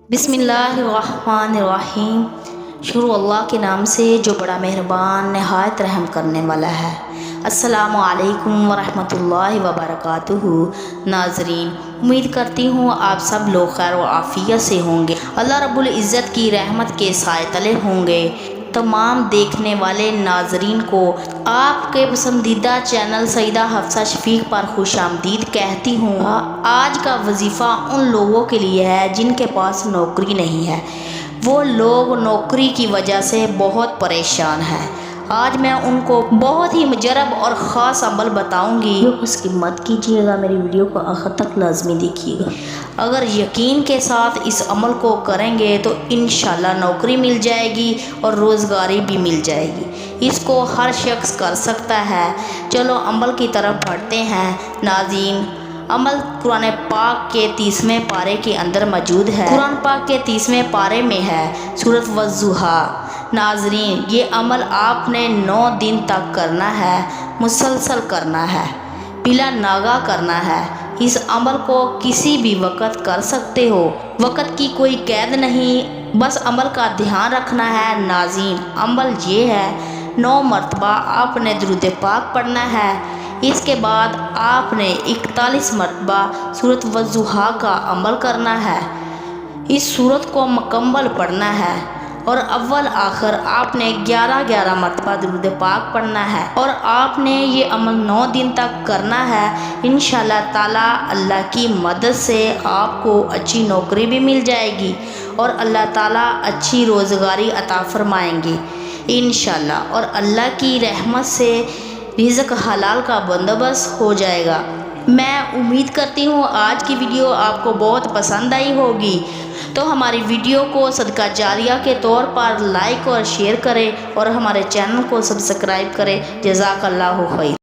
بسم اللہ الرحمن الرحیم۔ شروع اللہ کے نام سے جو بڑا مہربان نہایت رحم کرنے والا ہے۔ السلام علیکم ورحمۃ اللہ وبرکاتہ۔ ناظرین، امید کرتی ہوں آپ سب لوگ خیر و عافیت سے ہوں گے، اللہ رب العزت کی رحمت کے سائے تلے ہوں گے۔ تمام دیکھنے والے ناظرین کو آپ کے پسندیدہ چینل سیدہ حفصہ شفیق پر خوش آمدید کہتی ہوں۔ آج کا وظیفہ ان لوگوں کے لیے ہے جن کے پاس نوکری نہیں ہے۔ وہ لوگ نوکری کی وجہ سے بہت پریشان ہیں۔ آج میں ان کو بہت ہی مجرب اور خاص عمل بتاؤں گی۔ اس کی مت کیجیے گا، میری ویڈیو کو آخر تک لازمی دیکھیے گا۔ اگر یقین کے ساتھ اس عمل کو کریں گے تو انشاءاللہ نوکری مل جائے گی اور روزگاری بھی مل جائے گی۔ اس کو ہر شخص کر سکتا ہے۔ چلو عمل کی طرف بڑھتے ہیں۔ ناظرین، عمل قرآن پاک کے 30ویں پارے کے اندر موجود ہے۔ قرآن پاک کے 30ویں پارے میں ہے سورۃ والضحیٰ۔ ناظرین، یہ عمل آپ نے 9 دن تک کرنا ہے، مسلسل کرنا ہے، بلا ناغہ کرنا ہے۔ اس عمل کو کسی بھی وقت کر سکتے ہو، وقت کی کوئی قید نہیں، بس عمل کا دھیان رکھنا ہے۔ ناظرین، عمل یہ ہے 9 مرتبہ آپ نے درود پاک پڑھنا ہے۔ اس کے بعد آپ نے 41 مرتبہ سورۃ والضحیٰ کا عمل کرنا ہے۔ اس سورت کو مکمل پڑھنا ہے اور اول آخر آپ نے 11 مرتبہ درود پاک پڑھنا ہے، اور آپ نے یہ عمل 9 دن تک کرنا ہے۔ انشاءاللہ تعالیٰ اللہ کی مدد سے آپ کو اچھی نوکری بھی مل جائے گی اور اللہ تعالیٰ اچھی روزگاری عطا فرمائیں گے انشاءاللہ، اور اللہ کی رحمت سے رزق حلال کا بندوبست ہو جائے گا۔ میں امید کرتی ہوں آج کی ویڈیو آپ کو بہت پسند آئی ہوگی، تو ہماری ویڈیو کو صدقہ جاریہ کے طور پر لائک اور شیئر کریں اور ہمارے چینل کو سبسکرائب کریں۔ جزاک اللہ خیر۔